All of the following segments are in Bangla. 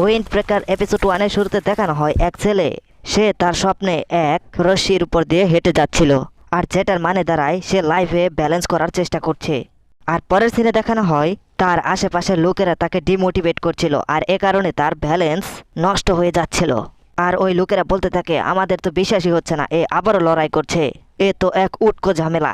উইন্ড ব্রেকার এপিসোড 1-এর শুরুতে দেখানো হয় এক ছেলে, সে তার স্বপ্নে এক রশ্মির উপর দিয়ে হেঁটে যাচ্ছিল, আর যেটার মানে দাঁড়ায় সে লাইফে ব্যালেন্স করার চেষ্টা করছে। আর পরের সিনে দেখানো হয় তার আশেপাশের লোকেরা তাকে ডিমোটিভেট করছিল, আর এ কারণে তার ব্যালেন্স নষ্ট হয়ে যাচ্ছিল। আর ওই লোকেরা বলতে থাকে, আমাদের তো বিশ্বাসই হচ্ছে না, এ আবারও লড়াই করছে, এ তো এক উটকো ঝামেলা,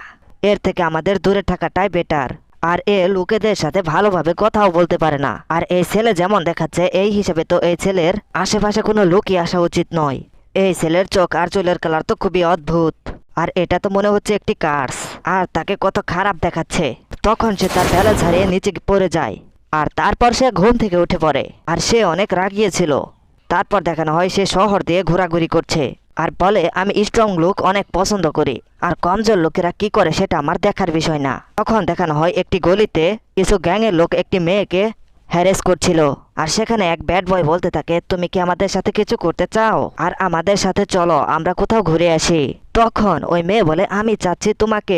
এর থেকে আমাদের দূরে থাকাটাই বেটার। আর এ লোকেদের সাথে ভালোভাবে কথাও বলতে পারে না। আর এই ছেলে যেমন দেখাচ্ছে, এই হিসেবে তো এই ছেলের আশেপাশে কোনো লোকই আসা উচিত নয়। এই ছেলের চোখ আর চুলের কালার তো খুবই অদ্ভুত, আর এটা তো মনে হচ্ছে একটি কার্স, আর তাকে কত খারাপ দেখাচ্ছে। তখন সে তার ব্যালেন্স হারিয়ে নিচে পড়ে যায়, আর তারপর সে ঘুম থেকে উঠে পড়ে, আর সে অনেক রাগিয়েছিল। তারপর দেখানো হয় সে শহর দিয়ে ঘোরাঘুরি করছে, আর বলে আমি স্ট্রং লোক অনেক পছন্দ করি, আর কমজোর লোকেরা কি করে সেটা আমার দেখার বিষয় না। তখন দেখানো হয় একটি গলিতে কিছু গ্যাংয়ের লোক একটি মেয়েকে হ্যারেস করছিল, আর সেখানে এক ব্যাড বয় বলতে থাকে, তুমি কি আমাদের সাথে কিছু করতে চাও? আর আমাদের সাথে চলো, আমরা কোথাও ঘুরে আসি। তখন ওই মেয়ে বলে, আমি চাচ্ছি তোমাকে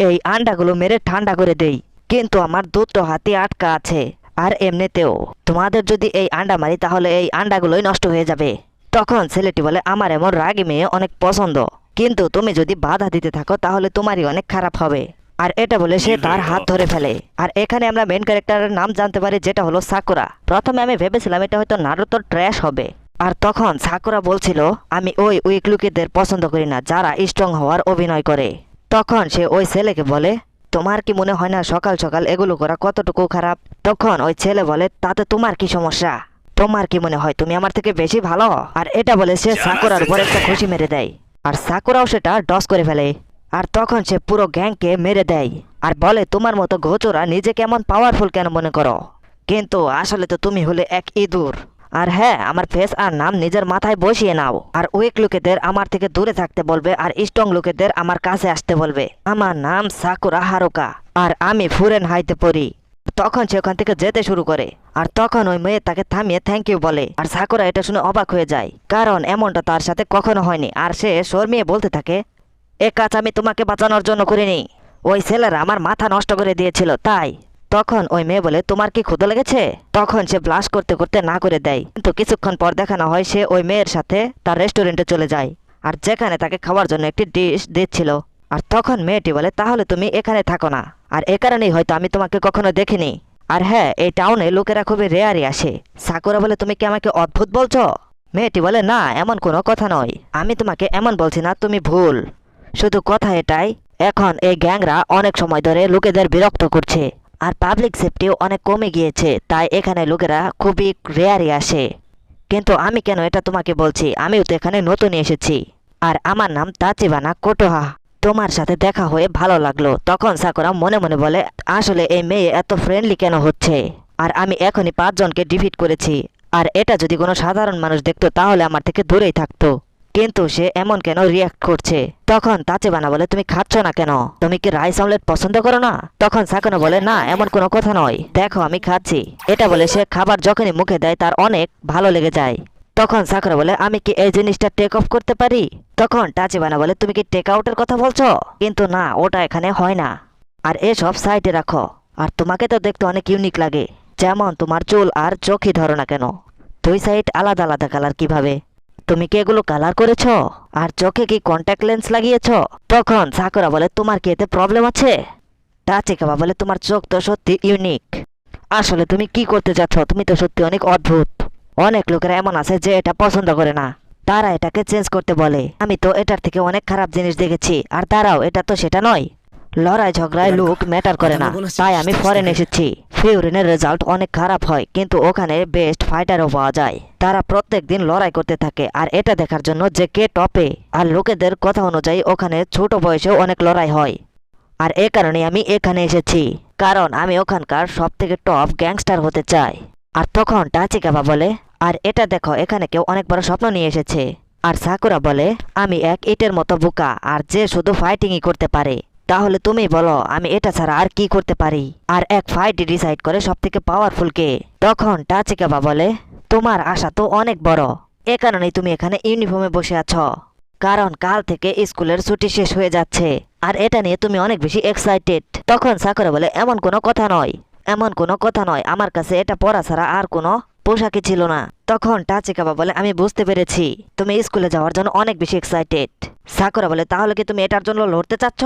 এই আন্ডাগুলো মেরে ঠান্ডা করে দেই, কিন্তু আমার দুটো হাতি আটকা আছে, আর এমনিতেও তোমাদের যদি এই আন্ডা মারি তাহলে এই আন্ডাগুলোই নষ্ট হয়ে যাবে। তখন ছেলেটি বলে, আমার এমন রাগী মেয়ে অনেক পছন্দ, কিন্তু তুমি যদি বাধা দিতে থাকো তাহলে তোমারই অনেক খারাপ হবে। আর এটা বলে সে তার হাত ধরে ফেলে। আর এখানে আমরা মেন ক্যারেক্টারের নাম জানতে পারি, যেটা হলো সাকুরা। প্রথমে আমি ভেবেছিলাম এটা হয়তো নারুতোর ট্র্যাশ হবে। আর তখন সাকুরা বলছিল, আমি ওই উইক লুকিদের পছন্দ করি না যারা স্ট্রং হওয়ার অভিনয় করে। তখন সে ওই ছেলেকে বলে, তোমার কি মনে হয় না সকাল সকাল এগুলো করা কতটুকু খারাপ? তখন ওই ছেলে বলে, তাতে তোমার কি সমস্যা? তোমার কি মনে হয় তুমি আমার থেকে বেশি ভালো? আর এটা বলে সে সাকুরার উপর একটা খুশি মেরে দেয়, আর সাকুরাও সেটা ডস করে ফেলে। আর তখন সে পুরো গ্যাংকে মেরে দেয়, আর বলে, তোমার মতো ঘোচরা নিজে কেমন পাওয়ারফুল কেন মনে করো, কিন্তু আসলে তো তুমি হলে এক ইঁদুর। আর হ্যাঁ, আমার ফেস আর নাম নিজের মাথায় বসিয়ে নাও, আর উইক লোকেদের আমার থেকে দূরে থাকতে বলবে, আর স্ট্রং লোকেদের আমার কাছে আসতে বলবে। আমার নাম সাকুরা হারুকা, আর আমি ফুরেন হাইতে পড়ি। তখন সে ওখান থেকে যেতে শুরু করে, আর তখন ওই মেয়ে তাকে থামিয়ে থ্যাংক ইউ বলে। আর সাকুরা এটা শুনে অবাক হয়ে যায়, কারণ এমনটা তার সাথে কখনো হয়নি। আর সে শর্মিয়ে বলতে থাকে, এ কাজ আমি তোমাকে বাঁচানোর জন্য করিনি, ওই ছেলেরা আমার মাথা নষ্ট করে দিয়েছিল তাই। তখন ওই মেয়ে বলে, তোমার কি ক্ষুধা লেগেছে? তখন সে ব্লাশ করতে করতে না করে দেয়, কিন্তু কিছুক্ষণ পর দেখানো হয় সে ওই মেয়ের সাথে তার রেস্টুরেন্টে চলে যায়, আর যেখানে তাকে খাওয়ার জন্য একটি ডিশ দিচ্ছিল। আর তখন মেয়েটি বলে, তাহলে তুমি এখানে থাকো না, আর এ কারণেই হয়তো আমি তোমাকে কখনো দেখিনি। আর হ্যাঁ, এই টাউনে লোকেরা খুবই রেয়ারই আসে। সাকুরা বলে, তুমি কি আমাকে অদ্ভুত বলছো? মেয়েটি বলে, না, এমন কোনো কথা নয়, আমি তোমাকে এমন বলছি না, তুমি ভুল। শুধু কথা এটাই, এখন এই গ্যাংরা অনেক সময় ধরে লোকেদের বিরক্ত করছে, আর পাবলিক সেফটিও অনেক কমে গিয়েছে, তাই এখানে লোকেরা খুবই রেয়ারই আসে। কিন্তু আমি কেন এটা তোমাকে বলছি, আমিও তো এখানে নতুন এসেছি, আর আমার নাম তাচিবানা কোটোহা। তোমার সাথে দেখা হয়ে ভালো লাগলো। তখন সাকুরা মনে মনে বলে, আসলে এই মেয়ে এত ফ্রেন্ডলি কেন হচ্ছে, আর আমি এখনই 5 জনকে ডিফিট করেছি, আর এটা যদি কোনো সাধারণ মানুষ দেখতো তাহলে আমার থেকে দূরেই থাকতো, কিন্তু সে এমন কেন রিয়াক্ট করছে। তখন তাচিবানা বলে, তুমি খাচ্ছ না কেন? তুমি কি রাইস অমলেট পছন্দ করো না? তখন সাকুরা বলে, না, এমন কোনো কথা নয়, দেখো আমি খাচ্ছি। এটা বলে সে খাবার যখনই মুখে দেয় তার অনেক ভালো লেগে যায়। তখন সাকুরা বলে, আমি কি এই জিনিসটা টেক অফ করতে পারি? তখন তাচিবানা বলে, তুমি কি টেক আউটের কথা বলছো? কিন্তু না, ওটা এখানে হয় না, আর এসব সাইডে রাখো। আর তোমাকে তো দেখতে অনেক ইউনিক লাগে, যেমন তোমার চুল আর চোখই ধরো না কেন, 2 সাইড আলাদা আলাদা কালার কিভাবে? তুমি কি এগুলো কালার করেছো? আর চোখে কি কন্ট্যাক্ট লেন্স লাগিয়েছো? তখন সাকুরা বলে, তোমার কি এতে প্রবলেম আছে? তাচিকাবা বলে, তোমার চোখ তো সত্যি ইউনিক, আসলে তুমি কি করতে যাচ্ছ? তুমি তো সত্যি অনেক অদ্ভুত। অনেক লোকেরা এমন আছে যে এটা পছন্দ করে না, তারা এটাকে চেঞ্জ করতে বলে। আমি তো এটার থেকে অনেক খারাপ জিনিস দেখেছি, আর তারাও এটা তো সেটা নয়। লড়াই ঝগড়ায় লুক ম্যাটার করে না, তাই আমি ফরেন এসেছি। ফিউরিনের রেজাল্ট অনেক খারাপ হয়, কিন্তু ওখানে বেস্ট ফাইটারও পাওয়া যায়। তারা প্রত্যেক দিন লড়াই করতে থাকে, আর এটা দেখার জন্য যে কে টপে। আর লোকেদের কথা অনুযায়ী ওখানে ছোট বয়সেও অনেক লড়াই হয়, আর এ কারণে আমি এখানে এসেছি, কারণ আমি ওখানকার সব থেকে টপ গ্যাংস্টার হতে চাই। আর তখন তাচিকাবা বলে, আর এটা দেখো, এখানে কেউ অনেক বড় স্বপ্ন নিয়ে এসেছে। আর সাকুরা বলে, আমি এক ইটের মতো বোকা, আর যে শুধু ফাইটিংই করতে পারে। তাহলে তুমি বলো, আমি এটা ছাড়া আর কি করতে পারি? আর এক ফাইট ডিসাইড করে সব থেকে পাওয়ারফুল কে। তখন তাচিকাবা বলে, তোমার আশা তো অনেক বড়, এ কারণেই তুমি এখানে ইউনিফর্মে বসে আছো, কারণ কাল থেকে স্কুলের ছুটি শেষ হয়ে যাচ্ছে, আর এটা নিয়ে তুমি অনেক বেশি এক্সাইটেড। তখন সাকুরা বলে, এমন কোনো কথা নয়, এমন কোনো কথা নয়, আমার কাছে এটা পড়া ছাড়া আর কোনো পোশাকই ছিল না। তখন টাচিকাবা বলে আমি বুঝতে পেরেছি তুমি স্কুলে যাওয়ার জন্য অনেক বেশি এক্সাইটেড। সাকুরা বলে তাহলে কি তুমি এটার জন্য লড়তে চাচ্ছ?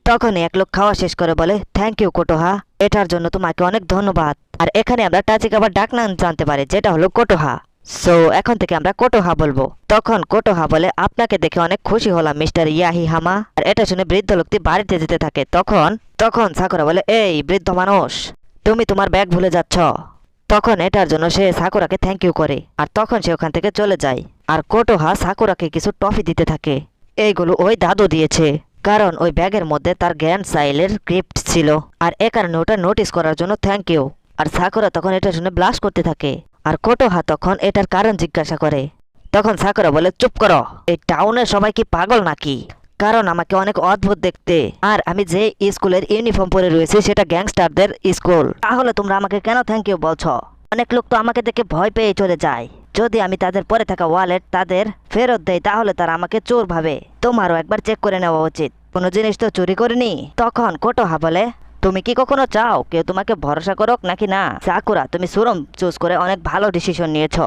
তখনই এক লোক খাওয়া শেষ করে বলে থ্যাংক ইউ কোটোহা, এটার জন্য তোমাকে অনেক ধন্যবাদ। আর এখানে আমরা টাচিকাবার ডাকনাম জানতে পারি যেটা হলো কোটোহা। সো এখন থেকে আমরা কোটোহা বলবো। তখন কোটোহা বলে আপনাকে দেখে অনেক খুশি হলাম মিস্টার ইয়াহি হামা। আর এটা শুনে বৃদ্ধ লোকটি বাড়িতে যেতে থাকে। তখন সাকুরা বলে এই বৃদ্ধ মানুষ, তুমি তোমার ব্যাগ ভুলে যাচ্ছ। তখন এটার জন্য সে সাকুরাকে থ্যাংক ইউ করে আর তখন সে ওখান থেকে চলে যায়। আর কোটোহা সাকুরাকে কিছু টফি দিতে থাকে। এইগুলো ওই দাদু দিয়েছে, কারণ ওই ব্যাগের মধ্যে তার গ্র্যান্ড চাইল্ডের গিফট ছিল আর এ কারণে ওটা নোটিস করার জন্য থ্যাংক ইউ। আর সাকুরা তখন এটা শুনে ব্লাশ করতে থাকে। আর কোটোহা তখন এটার কারণ জিজ্ঞাসা করে। তখন সাকুরা বলে চুপ করো, এই টাউনের সবাই কি পাগল নাকি? কারণ আমাকে অনেক অদ্ভুত দেখতে আর আমি যে স্কুলের ইউনিফর্ম পরে রয়েছে সেটা গ্যাংস্টারদের স্কুল। তাহলে তোমরা আমাকে কেন থ্যাংক ইউ বলছো? অনেক লোক তো আমাকে দেখে ভয় পেয়ে চলে যায়। যদি আমি তাদের পরে থাকা ওয়ালেট তাদের ফেরত দেই তাহলে তারা আমাকে চোর ভাবে। তোমারও একবার চেক করে নেওয়া উচিত, কোনো জিনিস তো চুরি করিনি। তখন কোটোহা বলে তুমি কি কখনো চাও কেউ তোমাকে ভরসা করুক নাকি না? সাকুরা, তুমি সুরম চুজ করে অনেক ভালো ডিসিশন নিয়েছো।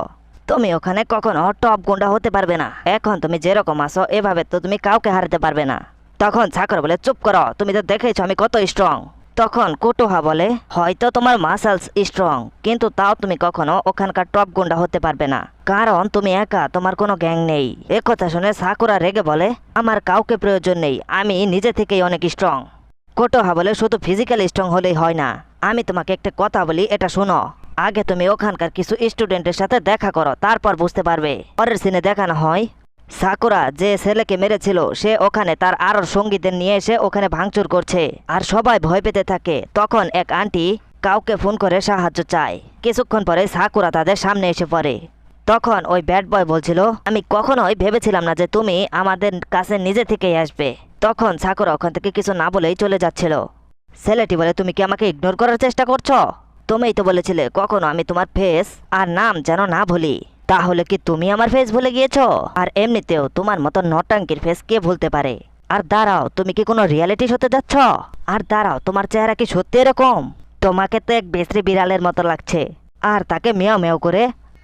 তুমি ওখানে কখনো টপ গুন্ডা হতে পারবে না। এখন তুমি যেরকম আছো এভাবে তো তুমি কাউকে হারাতে পারবে না। তখন সাকুরা বলে চুপ করো, তুমি তো দেখেছো আমি কত স্ট্রং। তখন কোটোহা বলে হয়তো তোমার মাসেলস স্ট্রং, কিন্তু তাও তুমি কখনো ওখানকার টপ গুন্ডা হতে পারবে না, কারণ তুমি একা, তোমার কোনো গ্যাং নেই। একথা শুনে সাকুরা রেগে বলে আমার কাউকে প্রয়োজন নেই, আমি নিজে থেকেই অনেক স্ট্রং। কোটোহা বলে শুধু ফিজিক্যাল স্ট্রং হলেই হয় না, আমি তোমাকে একটা কথা বলি, এটা শোনো। আগে তুমি ওখানকার কিছু স্টুডেন্টের সাথে দেখা করো, তারপর বুঝতে পারবে। পরের সিনে দেখানো হয় সাকুরা যে ছেলেকে মেরেছিল সে ওখানে তার আরো সঙ্গীদের নিয়ে এসে ওখানে ভাঙচুর করছে আর সবাই ভয় পেতে থাকে। তখন এক আন্টি কাউকে ফোন করে সাহায্য চায়। কিছুক্ষণ পরে সাকুরা তাদের সামনে এসে পড়ে। তখন ওই ব্যাড বয় বলছিল আমি কখনোই ভেবেছিলাম না যে তুমি আমাদের কাছে নিজে থেকেই আসবে। তখন সাকুরা ওখান থেকে কিছু না বলেই চলে যাচ্ছিল। ছেলেটি বলে তুমি কি আমাকে ইগনোর করার চেষ্টা করছো? তুমিই তো বলেছিলে কখনো আমি তোমার ফেস আর নাম যেন না ভুলি, তাহলে কি তুমি আমার ফেস ভুলে গিয়েছো? আর এমনিতেও তোমার মতো নটাঙ্কির ফেস কে ভুলতে পারে? আর দাঁড়াও, তুমি কি কোনো রিয়ালিটি হতে যাচ্ছ? আর দাঁড়াও, তোমার চেহারা কি সত্যি এরকম? তোমাকে তো এক বিশ্রী বিড়ালের মতো লাগছে। আর তাকে মেয়াও মেয়াও করে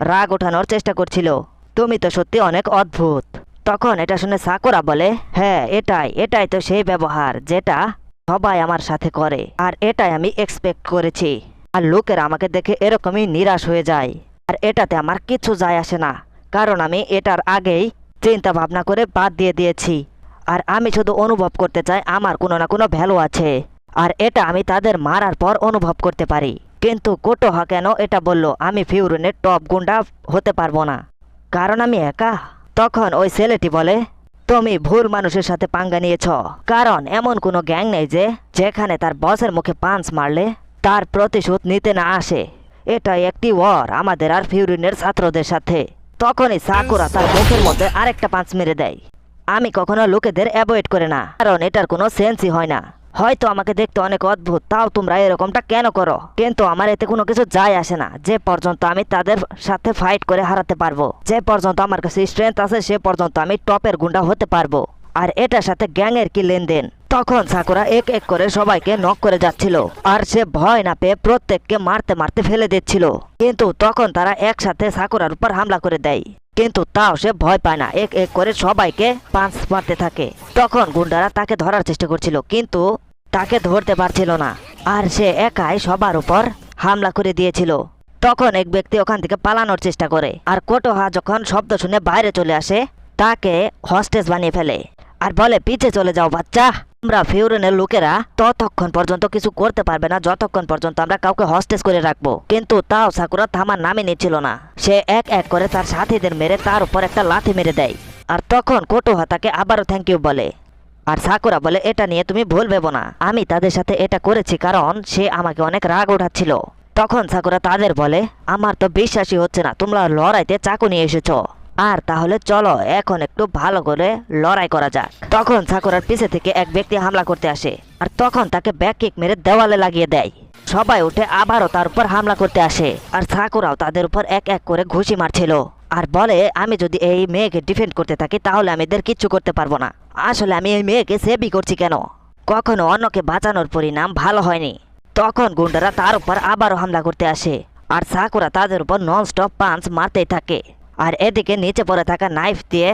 রাগ ওঠানোর চেষ্টা করছিল। তুমি তো সত্যি অনেক অদ্ভুত। তখন এটা শুনে সাকুরা বলে হ্যাঁ এটাই তো সেই ব্যবহার যেটা সবাই আমার সাথে করে, আর এটাই আমি এক্সপেক্ট করেছি। আর লোকেরা আমাকে দেখে এরকমই নিরাশ হয়ে যায়, আর এটাতে আমার কিছু যায় আসে না, কারণ আমি এটার আগেই চিন্তা ভাবনা করে বাদ দিয়ে দিয়েছি। আর আমি শুধু অনুভব করতে চাই আমার কোনো না কোনো ভ্যালু আছে, আর এটা আমি তাদের মারার পর অনুভব করতে পারি। কিন্তু কোটোহা কেন এটা বলল আমি ফিউরনের টপ গুন্ডা হতে পারবো না, কারণ আমি একা? তখন ওই ছেলেটি বলে তুমি ভুল মানুষের সাথে পাঙ্গা নিয়েছ, কারণ এমন কোনো গ্যাং নেই যে যেখানে তার বসের মুখে পাঞ্চ মারলে তার প্রতিশোধ নিতে না আসে। এটাই একটি ওয়ার আমাদের আর ফিউরিনের ছাত্রদের সাথে। তখনই সাকুরা তার মুখের মধ্যে আরেকটা পাঁচ মেরে দেয়। আমি কখনো লোকেদের অ্যাভয়েড করে না, কারণ এটার কোনো সেন্সই হয় না। হয়তো আমাকে দেখতে অনেক অদ্ভুত, তাও তোমরা এরকমটা কেন করো? কিন্তু আমার এতে কোনো কিছু যায় আসে না। যে পর্যন্ত আমি তাদের সাথে ফাইট করে হারাতে পারবো, যে পর্যন্ত আমার কাছে স্ট্রেংথ আছে, সে পর্যন্ত আমি টপের গুন্ডা হতে পারবো। আর এটার সাথে গ্যাংয়ের কি লেনদেন? তখন সাকুরা এক এক করে সবাইকে নক করে যাচ্ছিল, আর সে ভয় না পেয়ে প্রত্যেককে মারতে মারতে ফেলে দিচ্ছিল। কিন্তু তখন তারা একসাথে সাকুরার উপর হামলা করে দেয়, কিন্তু তাও সে ভয় পায় না, এক এক করে সবাইকে পাঞ্চ মারতে থাকে। তখন গুন্ডারা তাকে ধরার চেষ্টা করছিল, কিন্তু তাকে ধরতে পারছিল না, আর সে একাই সবার উপর হামলা করে দিয়েছিল। তখন এক ব্যক্তি ওখান থেকে পালানোর চেষ্টা করে, আর কোটোহা যখন শব্দ শুনে বাইরে চলে আসে তাকে হস্টেজ বানিয়ে ফেলে আর বলে পিছে চলে যাও বাচ্চা, আমরা ফিউরনের লোকেরা ততক্ষণ পর্যন্ত কিছু করতে পারবে না যতক্ষণ পর্যন্ত আমরা কাউকে হস্টেজ করে রাখবো। কিন্তু তাও সাকুরা থামার নামে নিচ্ছিল না, সে এক এক করে তার সাথীদের মেরে তার উপর একটা লাথি মেরে দেয়। আর তখন কোটোহা তাকে আবারও থ্যাংক ইউ বলে, আর সাকুরা বলে এটা নিয়ে তুমি ভুল ভেবো না, আমি তাদের সাথে এটা করেছি কারণ সে আমাকে অনেক রাগ ওঠাচ্ছিল। তখন সাকুরা তাদের বলে আমার তো বিশ্বাসই হচ্ছে না তোমরা লড়াইতে চাকু নিয়ে এসেছো, আর তাহলে চলো এখন একটু ভালো করে লড়াই করা যাক। তখন সাকুরার পিছে থেকে এক ব্যক্তি হামলা করতে আসে, আর তখন তাকে ব্যাক কিক মেরে দেওয়ালে লাগিয়ে দেয়। সবাই উঠে আবারও তার উপর হামলা করতে আসে, আর সাকুরাও তাদের উপর এক এক করে ঘুষি মারছিল, আর বলে আমি যদি এই মেয়েকে ডিফেন্ড করতে থাকি তাহলে আমি এদের কিচ্ছু করতে পারবো না। আসলে আমি এই মেয়েকে সেভই করছি কেন, কখনো অন্যকে বাঁচানোর পরিণাম ভালো হয়নি। তখন গুন্ডারা তার উপর আবারও হামলা করতে আসে, আর সাকুরা তাদের উপর নন স্টপ পাঞ্চ মারতেই থাকে। আর এদিকে নিচে পড়ে থাকা নাইফ দিয়ে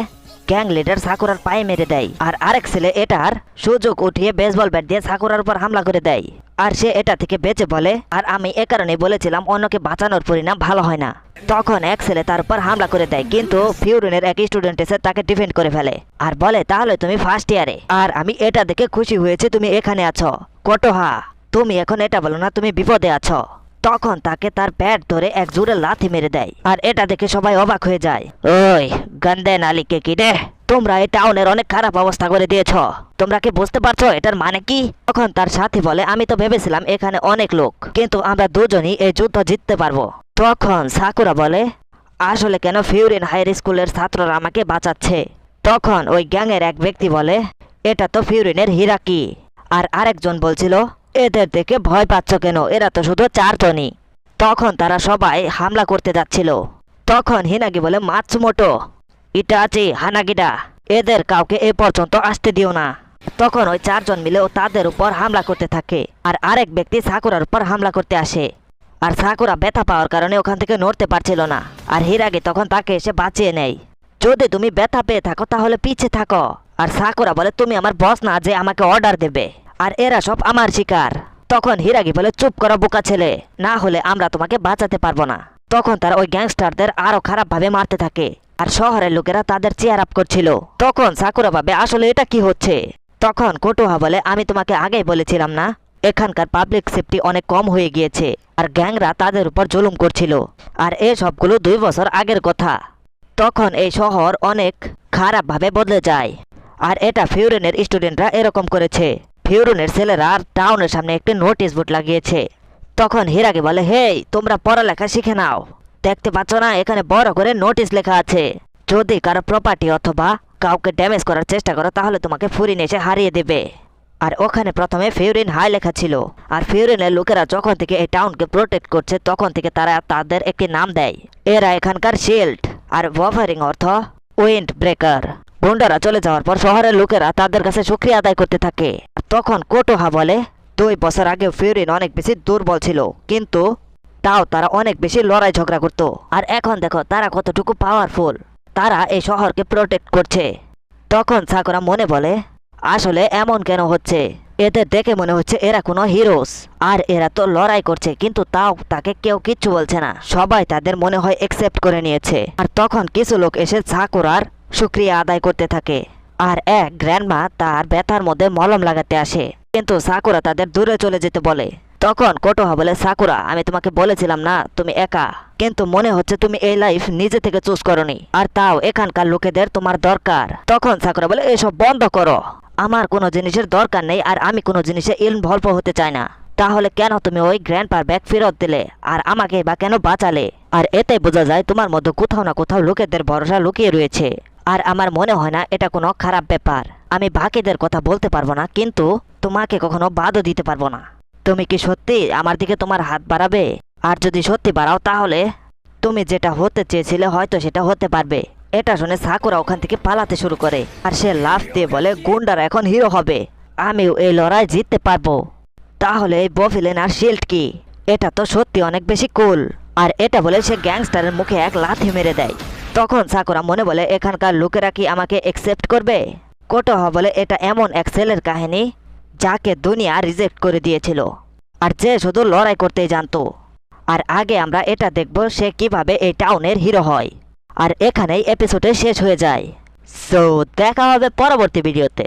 গ্যাং লিডার সাকুরার পায়ে মেরে দেয়। আর আরেক ছেলে এটার সুযোগ উঠিয়ে বেসবল ব্যাট দিয়ে সাকুরার উপর হামলা করে দেয়। আর সে এটা থেকে বেঁচে বলে, আর আমি এ কারণে বলেছিলাম অন্যকে বাঁচানোর পরিণাম ভালো হয় না। তখন এক ছেলে তার উপর হামলা করে দেয়, কিন্তু ফিউরিনের এক স্টুডেন্ট এসে তাকে ডিফেন্ড করে ফেলে আর বলে, তাহলে তুমি ফার্স্ট ইয়ারে, আর আমি এটা দেখে খুশি হয়েছি তুমি এখানে আছো। কোটোহা, তুমি এখন এটা বলো না তুমি বিপদে আছো। তখন তাকে তার ব্যাট ধরে এক জোরে লাথি মেরে দেয়। আর এটা দেখে সবাই অবাক হয়ে যায়। ওই গন্দে নালিকে কি রে, তোমরা এই টাউনের অনেক খারাপ অবস্থা করে দিয়েছ, তোমরা কি বুঝতে পারছো এটার মানে কি? তখন তার সাথী বলে, আমি তো ভেবেছিলাম এখানে অনেক লোক, কিন্তু আমরা দুজনই এই যুদ্ধ জিততে পারবো। তখন সাকুরা বলে, আসলে কেন ফিউরিন হাই স্কুলের ছাত্ররা আমাকে বাঁচাচ্ছে। তখন ওই গ্যাংয়ের এক ব্যক্তি বলে, এটা তো ফিউরিনের হিরাকি। আর আরেকজন বলছিল, এদের দেখে ভয় পাচ্ছ কেন, এরা তো শুধু চারজনই। তখন তারা সবাই হামলা করতে যাচ্ছিল। তখন হিনাগি বলে, মাতসুমোটো, ইটাচি, হানাগিডা, এদের কাউকে এ পর্যন্ত আসতে দিও না। তখন ওই চারজন মিলে তাদের উপর হামলা করতে থাকে। আর আরেক ব্যক্তি সাকুরার উপর হামলা করতে আসে। আর সাকুরা ব্যথা পাওয়ার কারণে ওখান থেকে নড়তে পারছিল না। আর হিরাগি তখন তাকে এসে বাঁচিয়ে নেয়। যদি তুমি ব্যথা পেয়ে থাকো তাহলে পিছে থাকো। আর সাকুরা বলে, তুমি আমার বস না যে আমাকে অর্ডার দেবে, আর এরা সব আমার শিকার। তখন হিরাগি বলে, চুপ করো বোকা ছেলে, না হলে আমরা তোমাকে বাঁচাতে পারবো না। তখন তারা ওই গ্যাংস্টারদের আরো খারাপ ভাবে মারতে থাকে। আর শহরের লোকেরা তাদের চেয়ার আপ করছিল। তখন সাকুরা ভাবে, আসলে এটা কি হচ্ছে। তখন কোটোহা বলে, আমি তোমাকে আগেই বলেছিলাম না, এখানকার পাবলিক সেফটি অনেক কম হয়ে গিয়েছে, আর গ্যাংরা তাদের উপর জুলুম করছিল। আর এই সবগুলো 2 বছর আগের কথা। তখন এই শহর অনেক খারাপ ভাবে বদলে যায়। আর এটা ফিউরিনের স্টুডেন্টরা এরকম করেছে। ফিউরিনের ছেলেরা টাউনের সামনে একটি নোটিশ বোর্ড লাগিয়েছে। তখন হিরাগি বলে, হেই, তোমরা পড়ালেখা শিখে নাও, দেখতে পাচ্ছ না এখানে বড় করে নোটিশ লেখা আছে, যদি কারো প্রপার্টি অথবা কাউকে ড্যামেজ করার চেষ্টা করো তাহলে তোমাকে ফুরিন এসে হারিয়ে দেবে। আর ওখানে প্রথমে ফিউরিন হাই লেখা ছিল। আর ফিউরিনের লোকেরা যখন থেকে এই টাউনকে প্রোটেক্ট করছে তখন থেকে তারা তাদের একটি নাম দেয়, এরা এখানকার শিল্ড। আর ওভারিং অর্থ উইন্ড ব্রেকার। গুন্ডারা চলে যাওয়ার পর শহরের লোকেরা তাদের কাছে শুকরিয়া আদায় করতে থাকে। তখন কোটোহা বলে, 2 বছর আগে ফিউরিন অনেক বেশি দুর্বল ছিল, কিন্তু তাও তারা অনেক বেশি লড়াই ঝগড়া করতো। আর এখন দেখো তারা কতটুকু পাওয়ারফুল, তারা এই শহরকে প্রোটেক্ট করছে। তখন সাকুরা মনে বলে, আসলে এমন কেন হচ্ছে, এদের দেখে মনে হচ্ছে এরা কোনো হিরোস, আর এরা তো লড়াই করছে, কিন্তু তাও তাকে কেউ কিচ্ছু বলছে না, সবাই তাদের মনে হয় একসেপ্ট করে নিয়েছে। আর তখন কিছু লোক এসে সাকুরার শুকরিয়া আদায় করতে থাকে। আর এক গ্র্যান্ডমা তার ব্যথার মধ্যে মলম লাগাতে আসে, কিন্তু সাকুরা তাদের দূরে চলে যেতে বলে। তখন কোটোহা বলে, সাকুরা, আমি তোমাকে বলেছিলাম না তুমি একা, কিন্তু মনে হচ্ছে তুমি এই লাইফ নিজে থেকে চুজ করনি, আর তাও এখানকার লোকেদের তোমার দরকার। তখন সাকুরা বলে, এসব বন্ধ করো, আমার কোনো জিনিসের দরকার নেই, আর আমি কোনো জিনিসে ইনভলভ হতে চাই না। তাহলে কেন তুমি ওই গ্র্যান্ডপার ব্যাগ ফেরত দিলে, আর আমাকে বা কেন বাঁচালে? আর এতে বোঝা যায় তোমার মধ্যে কোথাও না কোথাও লোকেদের ভরসা লুকিয়ে রয়েছে। আর আমার মনে হয় না এটা কোনো খারাপ ব্যাপার। আমি বাকিদের কথা বলতে পারবো না, কিন্তু তোমাকে কখনো বাদও দিতে পারবো না। তুমি কি সত্যি আমার দিকে তোমার হাত বাড়াবে? আর যদি সত্যি বাড়াও তাহলে তুমি যেটা হতে চেয়েছিলে হয়তো সেটা হতে পারবে। এটা শুনে সাকুরা ওখান থেকে পালাতে শুরু করে। আর সে লাফ দিয়ে বলে, গুন্ডারা এখন হিরো হবে, আমিও এই লড়াই জিততে পারবো। তাহলে এই বফিলেন আর শিল্ড কি? এটা তো সত্যি অনেক বেশি কুল। আর এটা বলে সে গ্যাংস্টারের মুখে এক লাথি মেরে দেয়। তখন সাকুরা মনে বলে, এখানকার লোকেরা কি আমাকে অ্যাকসেপ্ট করবে? কোটোহা বলে, এটা এমন এক ছেলের কাহিনী যাকে দুনিয়া রিজেক্ট করে দিয়েছিল, আর যে শুধু লড়াই করতেই জানতো। আর আগে আমরা এটা দেখব সে কিভাবে এই টাউনের হিরো হয়। আর এখানেই এপিসোডে শেষ হয়ে যায়। সো দেখা হবে পরবর্তী ভিডিওতে।